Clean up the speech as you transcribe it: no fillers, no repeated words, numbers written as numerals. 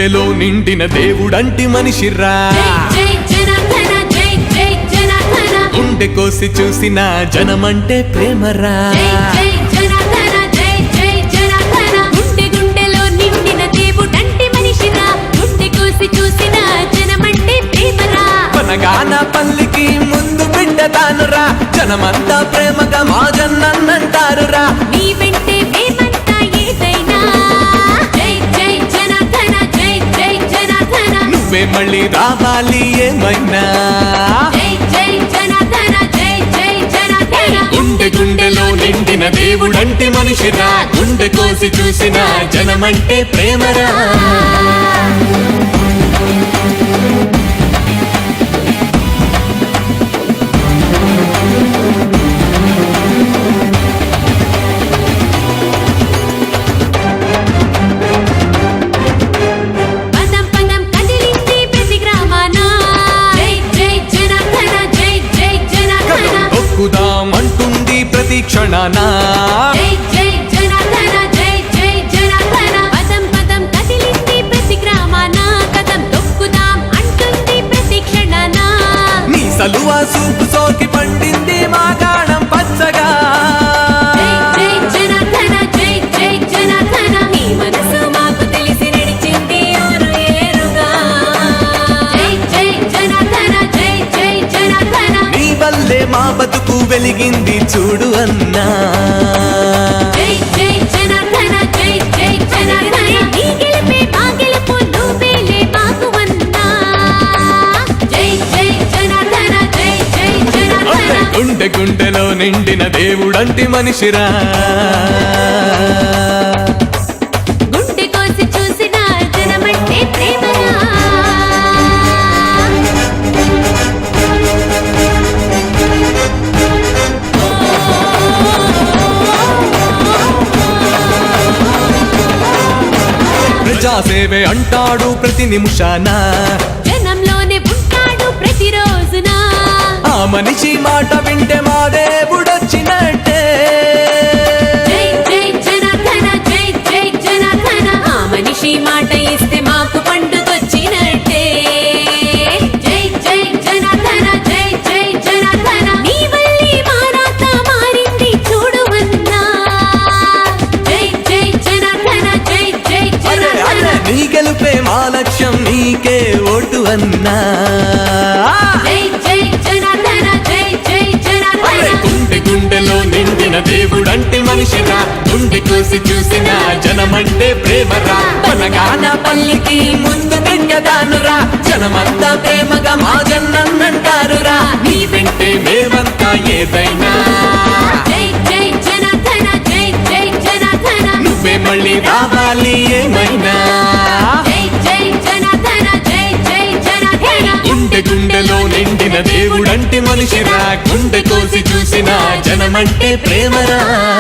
గుండెలో నిండిన దేవుడంటి మనిషిరా గుండె కోసి చూసిన జనమంటే ప్రేమరా పనగాన పల్లికి ముందు బిడ్డ తానురా జనమంతా ప్రేమగా మా జన్నంటారురా నీ వెంటే మేమంతా ఏదైనా జై జై జనార్దన జై జై జనార్దన నువ్వే మళ్ళీ రావాలి ఏమైనా జై జై జనార్దన జై జై జనార్దన గుండె గుండెలో నిండిన దేవుడంటి మనిషిరా గుండె కోసి చూసిన జనమంటే ప్రేమరా పదం పదం కదిలింది ప్రతి గ్రామాన జై జై జనార్దన జై జై జనార్దన ఒక్కుదామంటుంది ప్రతి క్షణాన జై జై జనార్దన జై జై జనార్దన పదం పదం కదిలింది ప్రతి గ్రామాన కదం తొక్కుదాం అంటుంది ప్రతి క్షణాన నీ సలువా సూపు సోకి పండింది మా గాణం పచ్చగా జై జై జనార్దన జై జై జనార్దన నీ మనసు మాకు తెలిసి నడిచింది ఊరు ఏరుగా జై జై జనార్దన జై జై జనార్దన నీ వల్లే మా బతుకు వెలిగింది చూడు అన్నా జై జై జనార్దన జై జై జనార్దన నీ గెలుపే మా గెలుపు నువ్వేలే మాకు అన్నా జై జై జనార్దన జై జై జనార్దన గుండె గుండెలో నిండిన దేవుడంటి మనిషిరా గుండె కోసి చూసిన జనమంటే ప్రేమరా ప్రజాసేవే అంటాడు ప్రతి నిమిషాన జనంలోనే ఉంటాడు ప్రతిరోజున ఆ మనిషి మాట వింటే మా దేవుడొచ్చినట్టే జై జై జనార్దన జై జై జనార్దన ఆ మనిషి మాట ఇస్తే మాకు పండుగొచ్చినట్టే జై జై జనార్దన జై జై జనార్దన నీ వల్లే మా రాత మారింది చూడు అన్నా జై జై జనార్దన జై జై జనార్దన నీ గెలుపే మా లక్ష్యం నీకే ఓటు అన్నా జై జై జనార్దన జై జై జనార్దన గుండె గుండెలో నిండిన దేవుడంటి మనిషిరా గుండె కోసి చూసిన జనమంటే ప్రేమరా పనగాన పల్లికి ముందు బిడ్డదానురా జనమంతా ప్రేమగా మా జన్నంటారురా నీ వెంటే మేమంతా ఏదైనా జై జై జనార్దన జై జై జనార్దన నువ్వే మళ్ళీ రావాలి ఏమైనా జై జై జనార్దన జై జై జనార్దన గుండె గుండెలో నిండిన దేవుడంటి మనిషిరా గుండె కోసి చూసిన జనమంటే ప్రేమరా